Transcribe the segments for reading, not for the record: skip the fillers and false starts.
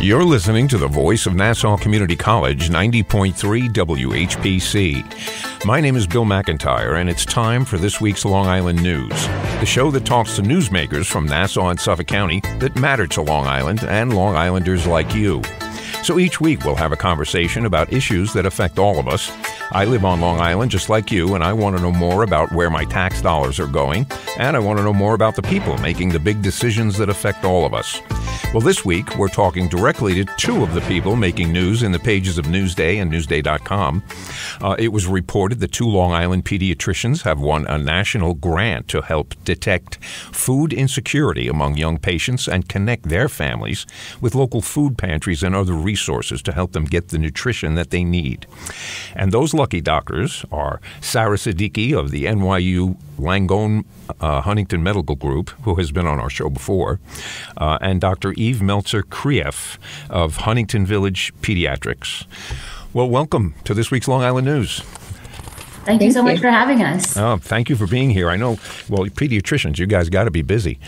You're listening to the voice of Nassau Community College, 90.3 WHPC. My name is Bill McIntyre, and it's time for this week's Long Island News, the show that talks to newsmakers from Nassau and Suffolk County that matter to Long Island and Long Islanders like you. So each week we'll have a conversation about issues that affect all of us. I live on Long Island just like you, and I want to know more about where my tax dollars are going, and I want to know more about the people making the big decisions that affect all of us. Well, this week we're talking directly to two of the people making news in the pages of Newsday and Newsday.com. It was reported that two Long Island pediatricians have won a national grant to help detect food insecurity among young patients and connect their families with local food pantries and other resources to help them get the nutrition that they need. And those lucky doctors are Sara Siddiqui of the NYU Langone Huntington Medical Group, who has been on our show before, and Dr. Meltzer Krief of Huntington Village Pediatrics. Well, welcome to this week's Long Island News. Thank you so much for having us. Oh, thank you for being here. I know, well, pediatricians, you guys got to be busy.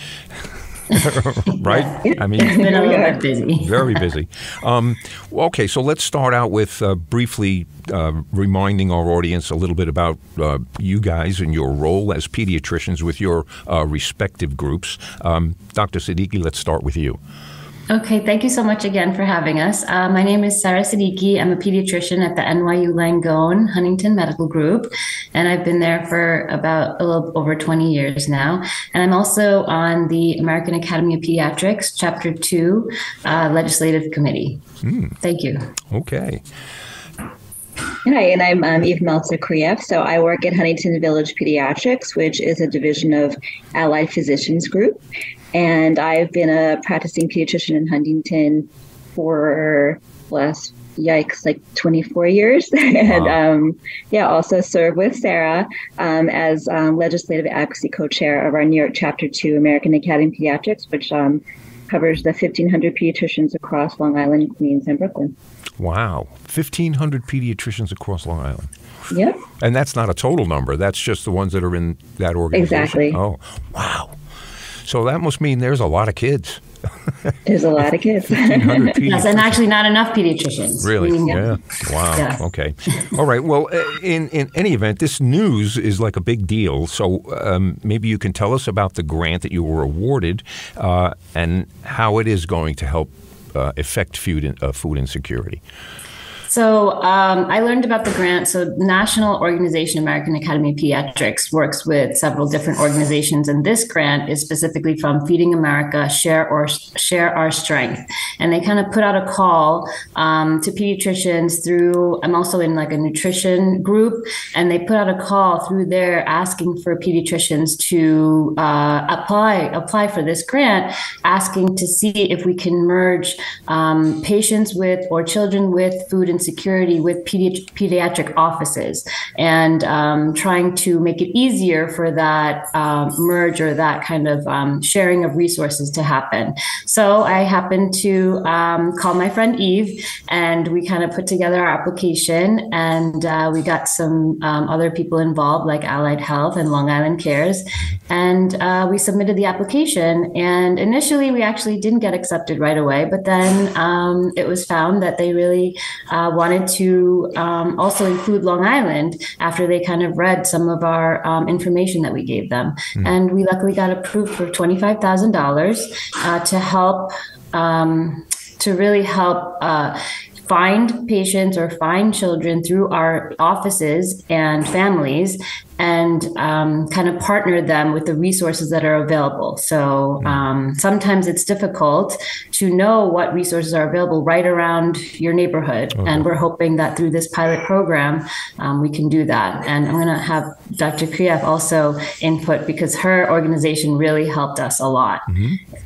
Right? Yeah. I mean, it's been a little bit busy. Very busy. Okay, so let's start out with briefly reminding our audience a little bit about you guys and your role as pediatricians with your respective groups. Dr. Siddiqui, let's start with you. Okay, thank you so much again for having us. My name is Sara Siddiqui. I'm a pediatrician at the NYU Langone Huntington Medical Group, and I've been there for about a little over 20 years now. And I'm also on the American Academy of Pediatrics, Chapter 2 Legislative Committee. Thank you. Okay. Hi, and I'm Meltzer Krief. So I work at Huntington Village Pediatrics, which is a division of Allied Physicians Group. And I've been a practicing pediatrician in Huntington for like 24 years. And also serve with Sara as legislative advocacy co-chair of our New York Chapter 2 American Academy of Pediatrics, which covers the 1,500 pediatricians across Long Island, Queens, and Brooklyn. Wow. 1,500 pediatricians across Long Island. Yep. And that's not a total number. That's just the ones that are in that organization. Exactly. Oh, wow. So that must mean there's a lot of kids. There's a lot of kids. Yes, and actually not enough pediatricians. Really? Yeah. Wow. Yeah. Okay. All right. Well, in any event, this news is like a big deal. So maybe you can tell us about the grant that you were awarded and how it is going to help affect food insecurity. So I learned about the grant. So the National Organization, American Academy of Pediatrics, works with several different organizations. And this grant is specifically from Feeding America, Share Our Strength. And they kind of put out a call to pediatricians through, I'm also in like a nutrition group, and they put out a call through there asking for pediatricians to apply for this grant, asking to see if we can merge patients with or children with food insecurity with pediatric offices, and trying to make it easier for that merge or that kind of sharing of resources to happen. So I happened to call my friend Eve, and we kind of put together our application, and we got some other people involved like Allied Health and Long Island Cares, and we submitted the application. And initially we actually didn't get accepted right away, but then it was found that they really wanted to also include Long Island after they kind of read some of our information that we gave them. And we luckily got approved for $25,000 to help, to really help find patients or find children through our offices and families, and kind of partner them with the resources that are available. So sometimes it's difficult to know what resources are available right around your neighborhood. Okay. And we're hoping that through this pilot program, we can do that. And I'm going to have Dr. Krief also input, because her organization really helped us a lot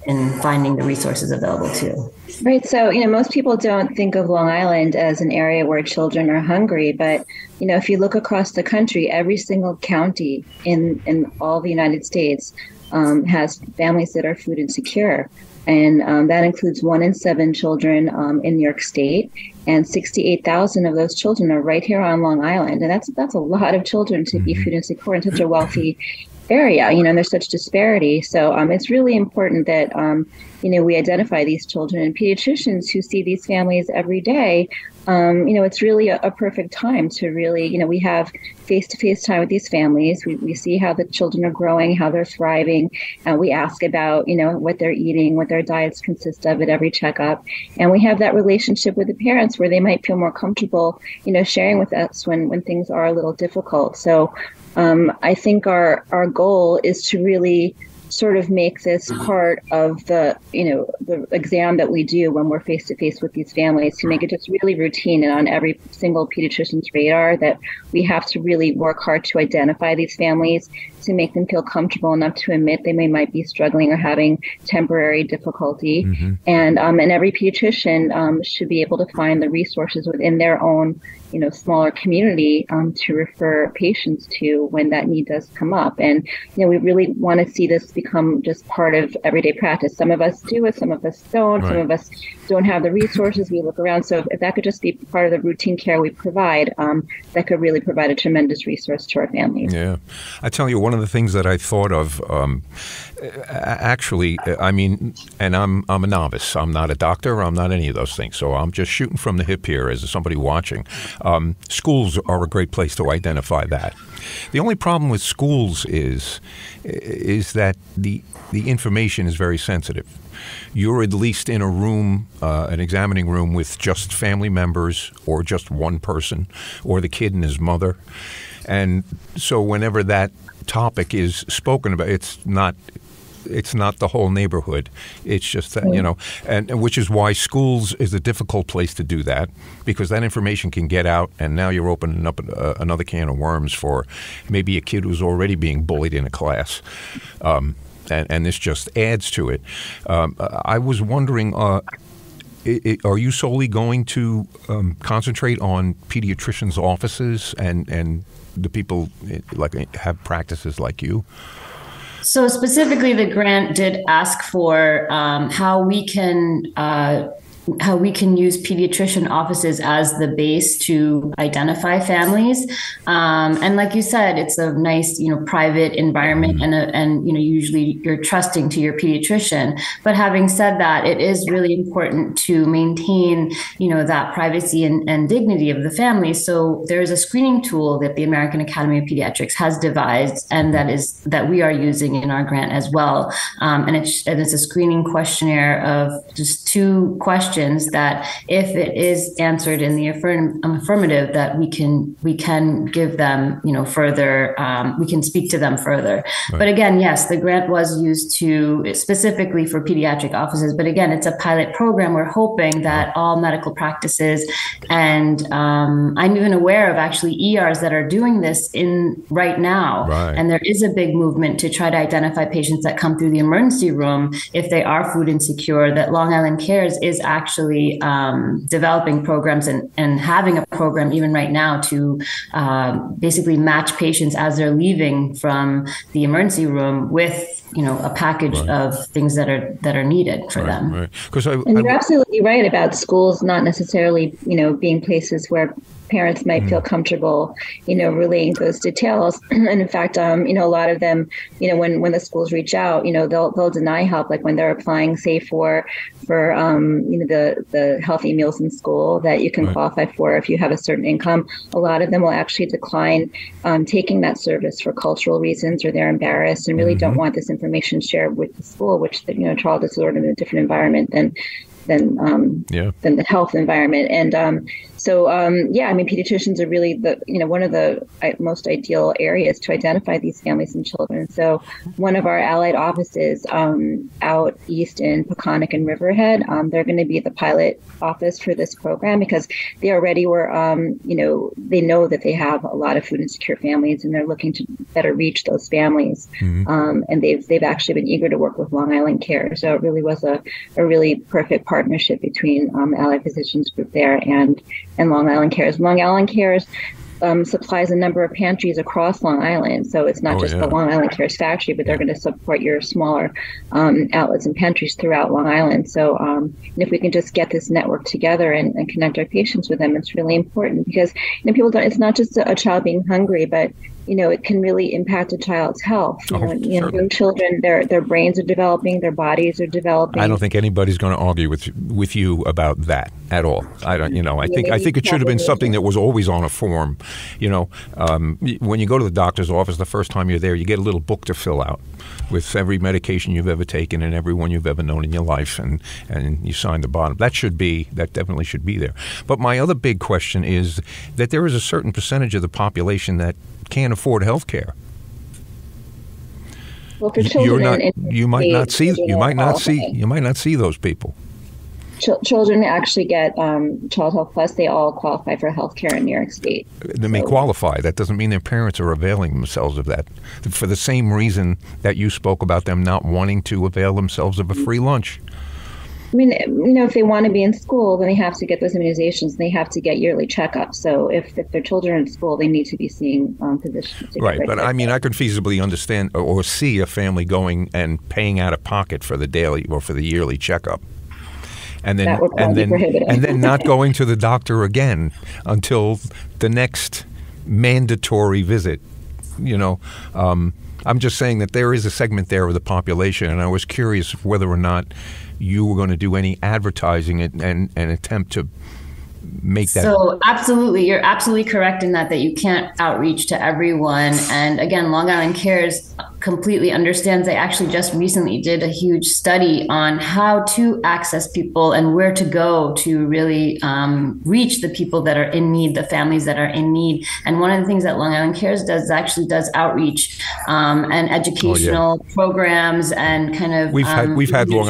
in finding the resources available too. Right. So, most people don't think of Long Island as an area where children are hungry, but if you look across the country, every single county in all the United States has families that are food insecure. And that includes 1 in 7 children in New York State, and 68,000 of those children are right here on Long Island. And that's a lot of children to be food insecure in such a wealthy area, and there's such disparity. So it's really important that, we identify these children, and pediatricians who see these families every day. It's really a perfect time to really, we have face-to-face time with these families. We see how the children are growing, how they're thriving. We ask about, what they're eating, what their diets consist of at every checkup. And we have that relationship with the parents where they might feel more comfortable, sharing with us when things are a little difficult. So I think our goal is to really sort of make this part of the exam that we do when we're face to face with these families, to make it just really routine and on every single pediatrician's radar, that we have to really work hard to identify these families, to make them feel comfortable enough to admit they might be struggling or having temporary difficulty. Mm-hmm. And every pediatrician should be able to find the resources within their own smaller community to refer patients to when that need does come up. And, we really want to see this become just part of everyday practice. Some of us do it, some of us don't. Right. Some of us don't have the resources. We look around. So if that could just be part of the routine care we provide, that could really provide a tremendous resource to our families. Yeah. I tell you, one of the things that I thought of, actually, and I'm a novice. I'm not a doctor. I'm not any of those things. So I'm just shooting from the hip here as somebody watching. Schools are a great place to identify that. The only problem with schools is that the information is very sensitive. You're at least in a room, an examining room, with just family members or just one person or the kid and his mother. And so whenever that topic is spoken about, it's not the whole neighborhood. It's just that, and which is why schools is a difficult place to do that, because that information can get out, and now you're opening up another can of worms for maybe a kid who's already being bullied in a class. And this just adds to it. I was wondering, are you solely going to concentrate on pediatricians' offices and the people like have practices like you? So specifically, the grant did ask for how we can use pediatrician offices as the base to identify families. And like you said, it's a nice, private environment, and usually you're trusting to your pediatrician. But having said that, it is really important to maintain, that privacy and dignity of the family. So there's a screening tool that the American Academy of Pediatrics has devised, and that we are using in our grant as well. And it's a screening questionnaire of just 2 questions that, if it is answered in the affirmative, that we can give them, further, we can speak to them further. Right. But again, yes, the grant was used specifically for pediatric offices. But again, it's a pilot program. We're hoping that all medical practices, and I'm even aware of actually ERs that are doing this right now. Right. And there is a big movement to try to identify patients that come through the emergency room if they are food insecure, that Long Island Cares is actually developing programs and having a program even right now to basically match patients as they're leaving from the emergency room with a package right. of things that are needed for them. Right. And you're absolutely right about schools not necessarily being places where parents might feel comfortable, relaying those details. And in fact, a lot of them, when the schools reach out, they'll deny help, like when they're applying, say, for the healthy meals in school that you can right. qualify for if you have a certain income. A lot of them will actually decline taking that service for cultural reasons, or they're embarrassed and really don't want this information shared with the school, which child is sort of in a different environment than the health environment. And pediatricians are really one of the most ideal areas to identify these families and children. So one of our allied offices out east in Peconic and Riverhead, they're going to be the pilot office for this program, because they already were, they know that they have a lot of food insecure families, and they're looking to better reach those families. And they've actually been eager to work with Long Island Care. So it really was a really perfect partnership between the Allied Physicians Group there and Long Island Cares. Long Island Cares supplies a number of pantries across Long Island. So it's not just the Long Island Cares factory, but they're going to support your smaller outlets and pantries throughout Long Island. So if we can just get this network together and connect our patients with them, it's really important, because people don't, it's not just a child being hungry, but it can really impact a child's health. Young children, their brains are developing, their bodies are developing. I don't think anybody's going to argue with you about that at all. I don't. I think it should have been something that was always on a form. When you go to the doctor's office, the first time you're there, you get a little book to fill out with every medication you've ever taken and everyone you've ever known in your life, and you sign the bottom. That definitely should be there. But my other big question is that there is a certain percentage of the population that can't afford health care. Well, for children, you might not see those people. Children actually get Child Health Plus. They all qualify for health care in New York State. They may qualify. That doesn't mean their parents are availing themselves of that. For the same reason that you spoke about them not wanting to avail themselves of a free lunch. I mean, if they want to be in school, then they have to get those immunizations. They have to get yearly checkups. So if their children are in school, they need to be seeing physicians. Right, but I mean, I could feasibly understand or see a family going and paying out of pocket for the daily or for the yearly checkup. And then not going to the doctor again until the next mandatory visit. I'm just saying that there is a segment there of the population, and I was curious whether or not you were going to do any advertising and attempt to make that. So absolutely, you're absolutely correct in that you can't outreach to everyone. And again, Long Island Cares completely understands. They actually just recently did a huge study on how to access people and where to go to really reach the people that are in need, the families that are in need. And one of the things that Long Island Cares does outreach and educational programs and kind of we've had Long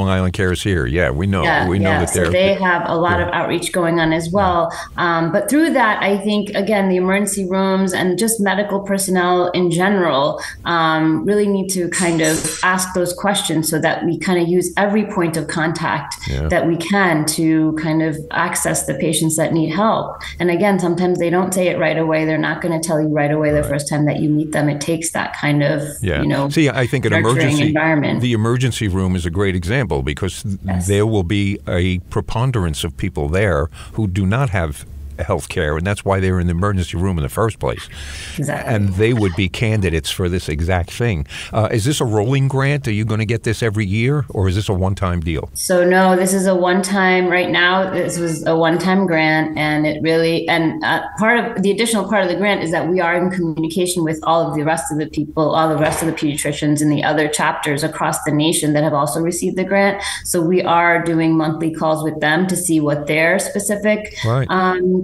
Island Cares here. Yeah, we know that they have a lot of outreach going on as well. But through that, I think again the emergency rooms and just medical personnel in general really need to kind of ask those questions so that we kind of use every point of contact that we can to kind of access the patients that need help. And again, sometimes they don't say it right away. They're not going to tell you right away the first time that you meet them. It takes that kind of, See, I think the emergency room is a great example because there will be a preponderance of people there who do not have health care, and that's why they were in the emergency room in the first place. Exactly. And they would be candidates for this exact thing. Is this a rolling grant? Are you going to get this every year, or is this a one-time deal? So no, this is a one-time. Right now, this was a one-time grant, and it really part of the additional part of the grant is that we are in communication with all of the rest of the people, all the rest of the pediatricians in the other chapters across the nation that have also received the grant. So we are doing monthly calls with them to see what their specific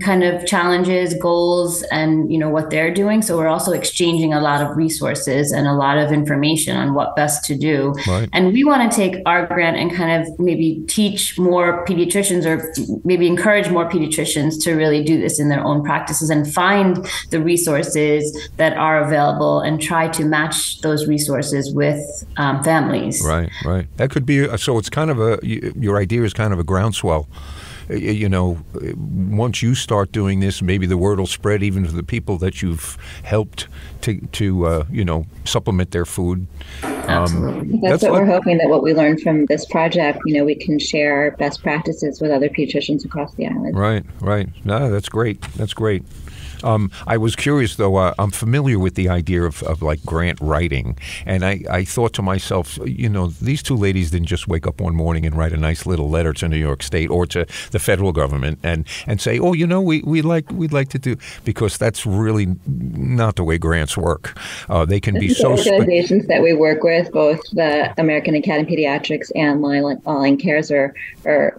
kind of challenges, goals, and what they're doing. So we're also exchanging a lot of resources and a lot of information on what best to do. Right. And we want to take our grant and kind of maybe teach more pediatricians or maybe encourage more pediatricians to really do this in their own practices and find the resources that are available and try to match those resources with families. Right. That could be, so it's kind of your idea is kind of a groundswell. Once you start doing this, maybe the word will spread even to the people that you've helped to supplement their food. Absolutely. That's what we're hoping, that what we learned from this project, we can share best practices with other pediatricians across the island. Right. No, that's great. I was curious, though. I'm familiar with the idea of like grant writing, and I thought to myself, these two ladies didn't just wake up one morning and write a nice little letter to New York State or to the federal government and say, we'd like to do, because that's really not the way grants work. They can be so organizations that we work with, both the American Academy of Pediatrics and Long Island Cares are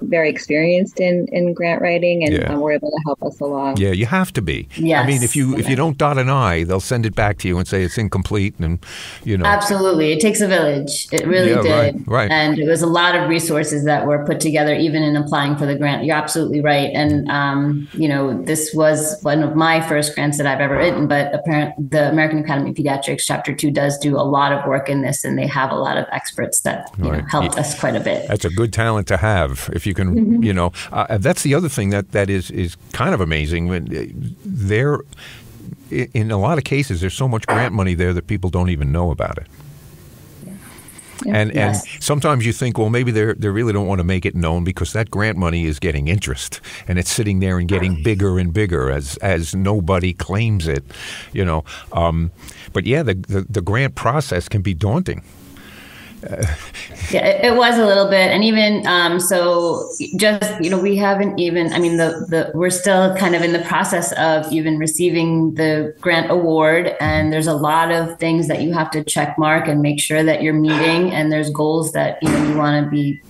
very experienced in grant writing, and were able to help us along. Yeah, you have to be. Yes. I mean, if you don't dot an I, they'll send it back to you and say it's incomplete, and Absolutely, it takes a village. It really did. Right. And it was a lot of resources that were put together, even in applying for the grant. You're absolutely right. And this was one of my first grants that I've ever written. But apparently, the American Academy of Pediatrics Chapter 2 does do a lot of work in this, and they have a lot of experts that helped us quite a bit. That's a good talent to have, if you can. That's the other thing that is kind of amazing. In a lot of cases, there's so much grant money there that people don't even know about it. And sometimes you think, well, maybe they really don't want to make it known because that grant money is getting interest and it's sitting there and getting bigger and bigger as nobody claims it, But yeah, the grant process can be daunting. Yeah, it was a little bit. And even so just, we haven't even, we're still kind of in the process of even receiving the grant award. And there's a lot of things that you have to check mark and make sure that you're meeting. And there's goals that, you want to be,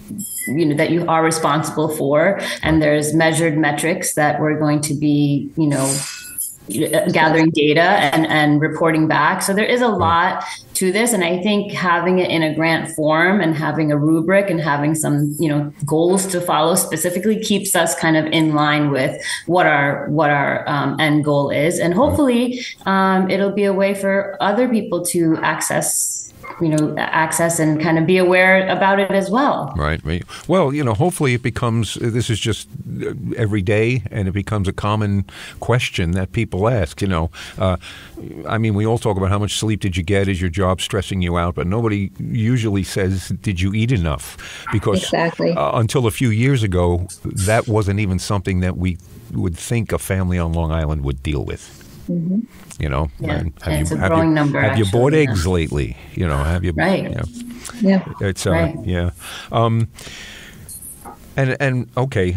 that you are responsible for. And there's measured metrics that we're going to be, gathering data and reporting back. So there is a lot to this. And I think having it in a grant form and having a rubric and having some, goals to follow specifically keeps us kind of in line with what our end goal is. And hopefully it'll be a way for other people to access and kind of be aware about it as well. Right. Well, hopefully it becomes, this is just every day, and it becomes a common question that people ask, we all talk about how much sleep did you get? Is your job stressing you out? But nobody usually says, did you eat enough? Because until a few years ago, that wasn't even something that we would think a family on Long Island would deal with. Mm-hmm. It's a growing number. Have you bought eggs lately? Have you? Right. Yeah. It's yeah. And okay,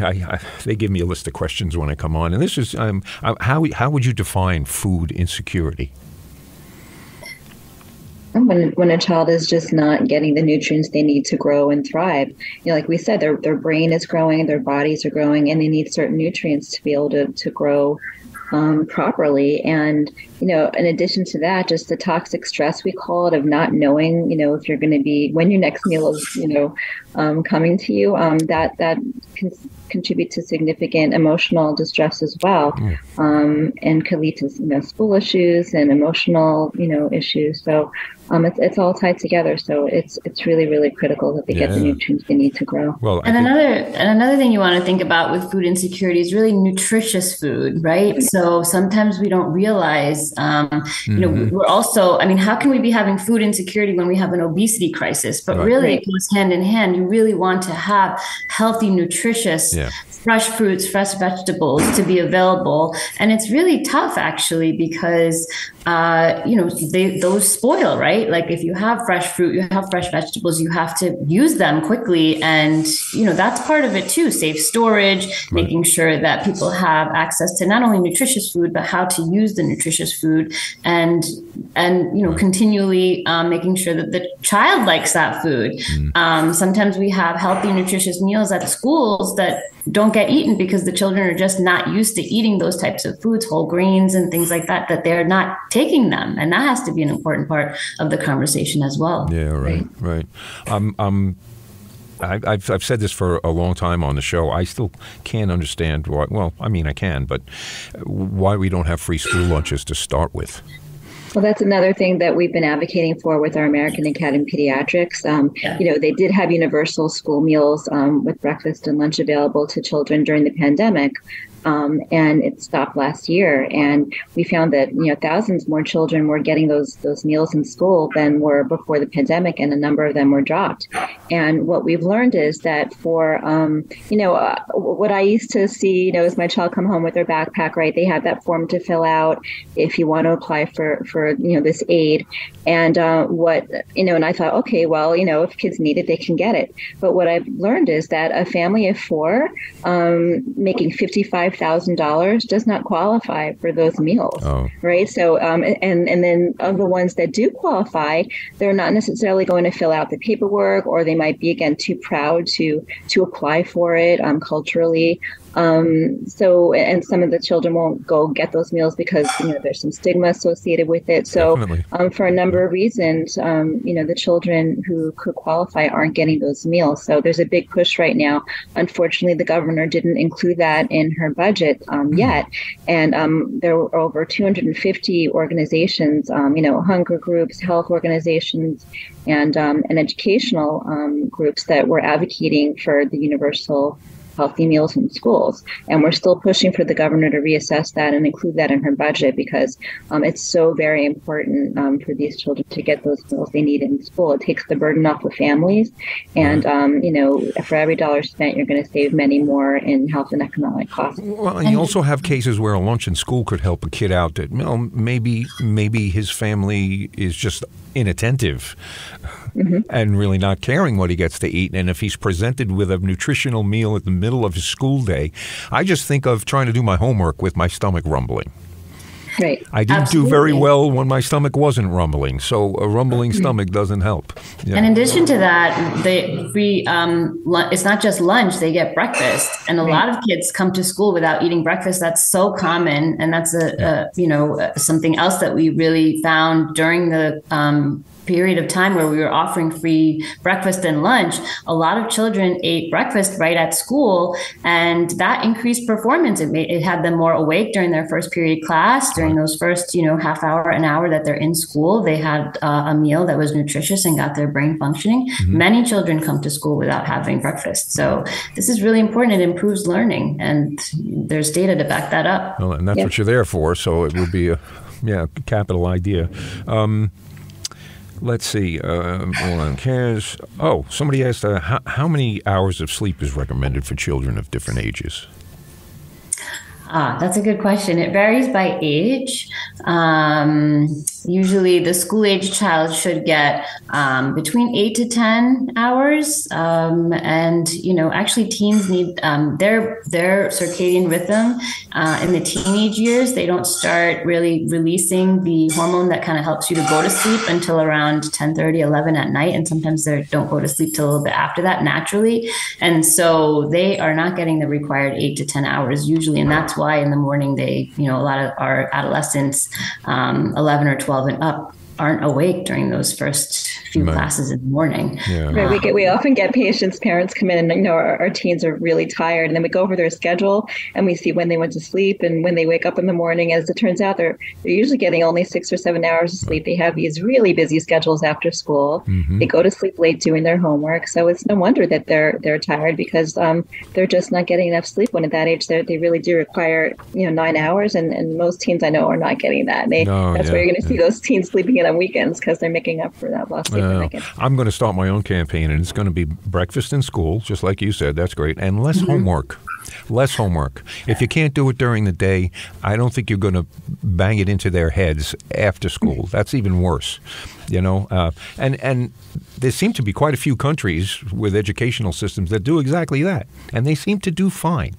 they give me a list of questions when I come on, and this is how would you define food insecurity? When a child is just not getting the nutrients they need to grow and thrive, like we said, their brain is growing, their bodies are growing, and they need certain nutrients to be able to grow properly. And, in addition to that, just the toxic stress, we call it, of not knowing, if you're going to be, when your next meal is, coming to you, that can contribute to significant emotional distress as well, and could lead to, school issues and emotional, issues. So it's all tied together. So it's really, really critical that they get the nutrients they need to grow. Well, another thing you want to think about with food insecurity is really nutritious food, right? So sometimes we don't realize, we're also, how can we be having food insecurity when we have an obesity crisis? But really it goes hand in hand. You really want to have healthy, nutritious, fresh fruits, fresh vegetables to be available. And it's really tough actually, because, those spoil, right? Like if you have fresh fruit, you have fresh vegetables, you have to use them quickly. And, that's part of it too. Safe storage, making sure that people have access to not only nutritious food, but how to use the nutritious food, and continually making sure that the child likes that food. Sometimes we have healthy, nutritious meals at schools that don't get eaten because the children are just not used to eating those types of foods, whole grains and things like that, that they're not taking them. And that has to be an important part of the conversation as well. Yeah, right. I've said this for a long time on the show. I still can't understand why. Well, I can, but why we don't have free school lunches to start with. Well, that's another thing that we've been advocating for with our American Academy of Pediatrics. They did have universal school meals with breakfast and lunch available to children during the pandemic. And it stopped last year. And we found that, thousands more children were getting those meals in school than were before the pandemic, and a number of them were dropped. And what we've learned is that for, what I used to see, is my child come home with their backpack, right? They have that form to fill out if you want to apply for this aid. And and I thought, okay, well, if kids need it, they can get it. But what I've learned is that a family of four making $55,000 does not qualify for those meals, right? So, and then of the ones that do qualify, they're not necessarily going to fill out the paperwork, or they might be, again, too proud to apply for it culturally. And some of the children won't go get those meals because, there's some stigma associated with it. So for a number of reasons, the children who could qualify aren't getting those meals. So there's a big push right now. Unfortunately, the governor didn't include that in her budget yet. And there were over 250 organizations, hunger groups, health organizations, and educational groups that were advocating for the universal healthy meals in schools. And we're still pushing for the governor to reassess that and include that in her budget, because it's so very important for these children to get those meals they need in school. It takes the burden off of families. And, for every dollar spent, you're going to save many more in health and economic costs. Well, and you also have cases where a lunch in school could help a kid out that, well, maybe his family is just inattentive and really not caring what he gets to eat. And if he's presented with a nutritional meal at the middle of his school day, I just think of trying to do my homework with my stomach rumbling. Right. I didn't do very well when my stomach wasn't rumbling, so a rumbling stomach doesn't help. Yeah. And in addition to that, it's not just lunch, they get breakfast. And a lot of kids come to school without eating breakfast. That's so common. And that's something else that we really found during the period of time where we were offering free breakfast and lunch. A lot of children ate breakfast right at school, and that increased performance. It had them more awake during their first period class. During those first, half hour, an hour that they're in school, they had a meal that was nutritious and got their brain functioning. Many children come to school without having breakfast. So this is really important. It improves learning, and there's data to back that up. Well, and that's what you're there for. So it would be a capital idea. Let's see. Hold on. Cares. Oh, somebody asked how many hours of sleep is recommended for children of different ages? That's a good question. It varies by age. Usually the school age child should get between 8 to 10 hours. Actually teens need their circadian rhythm in the teenage years. They don't start really releasing the hormone that kind of helps you to go to sleep until around 10:30, 11 at night. And sometimes they don't go to sleep till a little bit after that naturally. And so they are not getting the required 8 to 10 hours usually. And that's why in the morning a lot of our adolescents, 11 or 12 and up, aren't awake during those first few classes in the morning. Yeah. Right, we often get parents come in and our teens are really tired, and then we go over their schedule and we see when they went to sleep and when they wake up in the morning. As it turns out, they're usually getting only 6 or 7 hours of sleep. They have these really busy schedules after school. They go to sleep late doing their homework, so it's no wonder that they're tired, because they're just not getting enough sleep. When at that age they really do require 9 hours, and most teens I know are not getting that. And that's where you're going to see those teens sleeping in on weekends, because they're making up for that lost sleep. I'm going to start my own campaign, and it's going to be breakfast in school, just like you said. That's great. And less homework. Less homework. If you can't do it during the day, I don't think you're going to bang it into their heads after school. That's even worse. And there seem to be quite a few countries with educational systems that do exactly that. And they seem to do fine.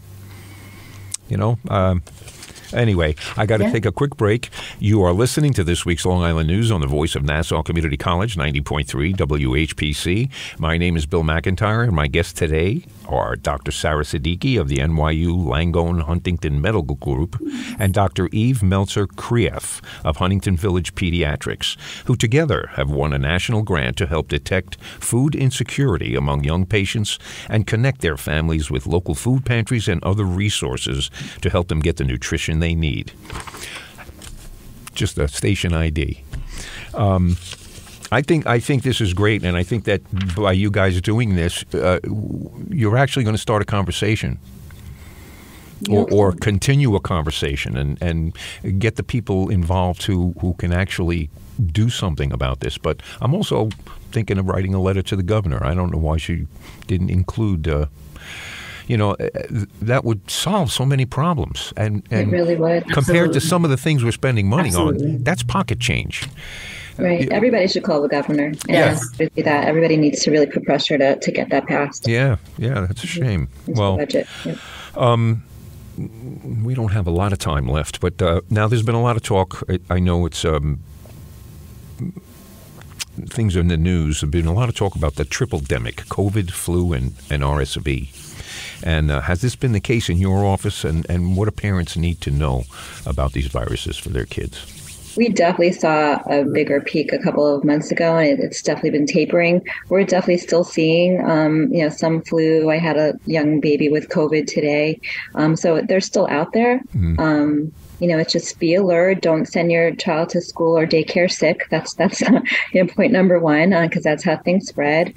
Anyway, I got to take a quick break. You are listening to this week's Long Island News on the voice of Nassau Community College, 90.3 WHPC. My name is Bill McIntyre, and my guests today are Dr. Sara Siddiqui of the NYU Langone Huntington Medical Group and Dr. Eve Meltzer Krief of Huntington Village Pediatrics, who together have won a national grant to help detect food insecurity among young patients and connect their families with local food pantries and other resources to help them get the nutrition they need. Just a station ID. I think this is great, and I think that by you guys doing this, you're actually going to start a conversation, or continue a conversation, and get the people involved who can actually do something about this. But I'm also thinking of writing a letter to the governor. I don't know why she didn't include. That would solve so many problems, and it really would. Compared to some of the things we're spending money on, that's pocket change. Right. Everybody should call the governor. Yes. That everybody needs to really put pressure to get that passed. Yeah, that's a shame. Well, budget. Yep. We don't have a lot of time left, but now there's been a lot of talk. I know it's things in the news. There's been a lot of talk about the triple-demic, COVID, flu, and RSV. And has this been the case in your office? And what do parents need to know about these viruses for their kids? We definitely saw a bigger peak a couple of months ago, and it's definitely been tapering. We're definitely still seeing, some flu. I had a young baby with COVID today. So they're still out there. just be alert. Don't send your child to school or daycare sick. That's point number one, because that's how things spread.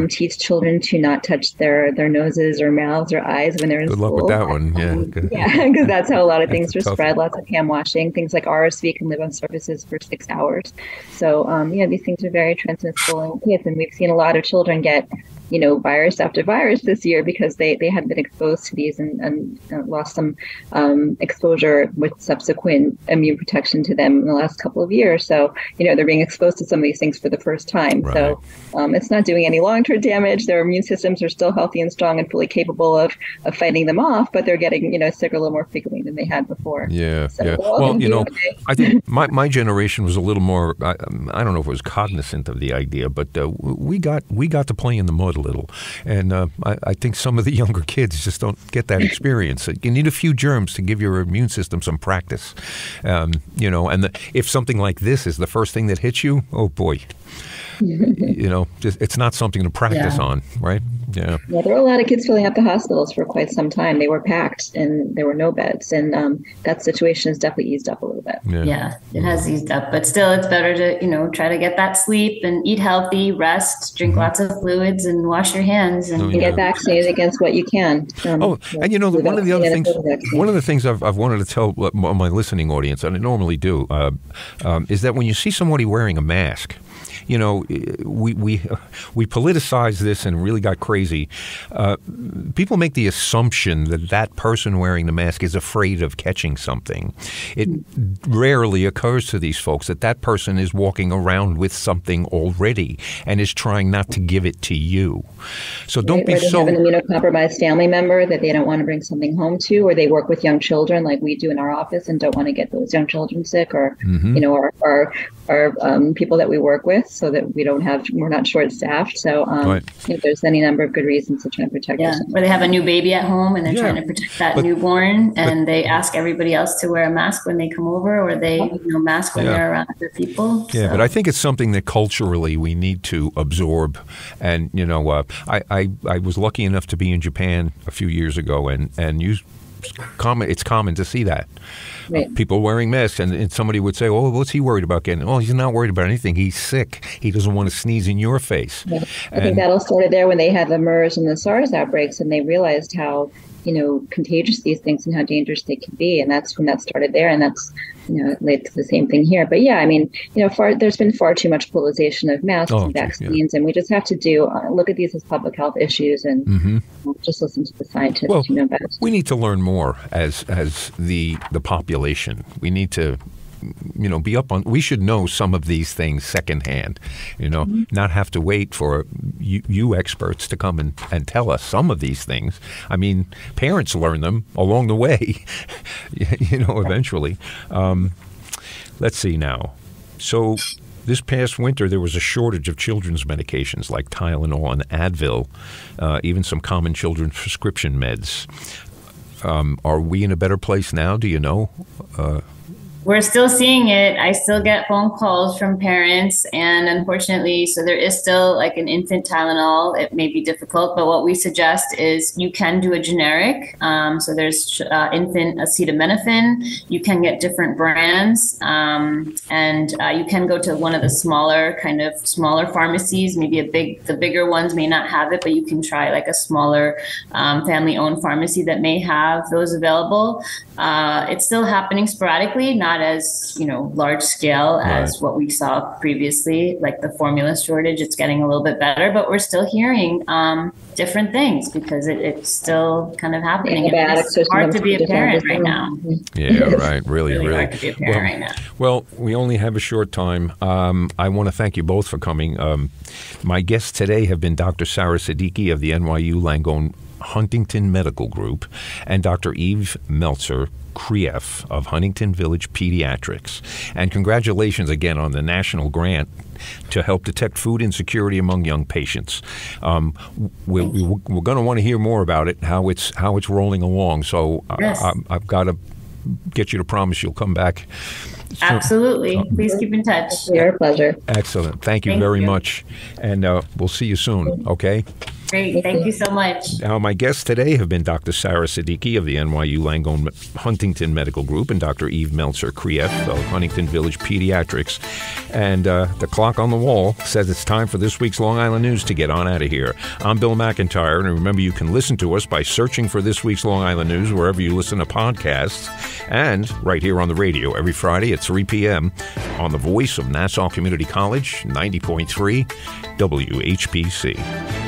Teach children to not touch their noses or mouths or eyes when they're in school. Good luck with that one. Yeah, because that's how a lot of things are spread. Lots of hand washing. Things like RSV can live on surfaces for 6 hours. So, these things are very transmissible in kids. And we've seen a lot of children get, virus after virus this year because they had been exposed to these and lost some exposure with subsequent immune protection to them in the last couple of years. So, they're being exposed to some of these things for the first time. Right. So it's not doing any long-term damage. Their immune systems are still healthy and strong and fully capable of fighting them off, but they're getting, sick a little more frequently than they had before. Yeah. Well, I think my generation was a little more, I don't know if it was cognizant of the idea, but we got to play in the mud a little. And I think some of the younger kids just don't get that experience. You need a few germs to give your immune system some practice. If something like this is the first thing that hits you, oh boy. It's not something to practice on, right? Yeah. Yeah, there were a lot of kids filling up the hospitals for quite some time. They were packed and there were no beds. And that situation has definitely eased up a little bit. Yeah, it has eased up. But still, it's better to, try to get that sleep and eat healthy, rest, drink lots of fluids, and wash your hands. And get vaccinated against what you can. One of the things I've wanted to tell my listening audience, and I normally do, is that when you see somebody wearing a mask, we politicized this and really got crazy. People make the assumption that person wearing the mask is afraid of catching something. It rarely occurs to these folks that person is walking around with something already and is trying not to give it to you. So don't be so... Or they have an immunocompromised family member that they don't want to bring something home to, or they work with young children like we do in our office and don't want to get those young children sick, or, our people that we work with, so that we're not short-staffed. So there's any number of good reasons to try and protect us. Or they have a new baby at home and they're trying to protect that newborn, and they ask everybody else to wear a mask when they come over, or they mask when they're around other people. Yeah, but I think it's something that culturally we need to absorb. And, I was lucky enough to be in Japan a few years ago, and it's common to see that. Right. People wearing masks, and somebody would say, "Oh, what's he worried about getting?" Oh, he's not worried about anything. He's sick. He doesn't want to sneeze in your face. Yeah. I think that all started there when they had the MERS and the SARS outbreaks, and they realized how contagious these things and how dangerous they can be, and that's when that started there, and that's led to the same thing here. But there's been far too much politicization of masks and vaccines, and we just have to look at these as public health issues and just listen to the scientists who know best. We need to learn more as the population. We need to be up on. We should know some of these things secondhand. Not have to wait for you experts to come and tell us some of these things. I mean, parents learn them along the way. Eventually. Let's see now. So this past winter, there was a shortage of children's medications like Tylenol and Advil, even some common children's prescription meds. Are we in a better place now? Do you know? We're still seeing it. I still get phone calls from parents, and unfortunately, so there is still like an infant Tylenol. It may be difficult, but what we suggest is you can do a generic. So there's infant acetaminophen. You can get different brands, and you can go to one of the smaller pharmacies. Maybe the bigger ones may not have it, but you can try like a smaller family-owned pharmacy that may have those available. It's still happening sporadically, not as large scale as what we saw previously, like the formula shortage. It's getting a little bit better, but we're still hearing different things because it's still kind of happening. It's hard to be a parent right now. Yeah, right. Really hard to be a parent right now. Well, we only have a short time. I want to thank you both for coming. My guests today have been Dr. Sara Siddiqui of the NYU Langone Huntington Medical Group and Dr. Eve Meltzer, Krief of Huntington Village Pediatrics. And congratulations again on the national grant to help detect food insecurity among young patients. We're going to want to hear more about it, how it's rolling along. So I've got to get you to promise you'll come back. Absolutely. Please keep in touch. It's your pleasure. Excellent. Thank you very much. And we'll see you soon. Okay? Great. Thank you so much. Now, my guests today have been Dr. Sara Siddiqui of the NYU Langone Huntington Medical Group and Dr. Meltzer Krief of Huntington Village Pediatrics. And the clock on the wall says it's time for this week's Long Island News to get on out of here. I'm Bill McIntyre, and remember you can listen to us by searching for this week's Long Island News wherever you listen to podcasts, and right here on the radio every Friday at 3 p.m. on the voice of Nassau Community College, 90.3 WHPC.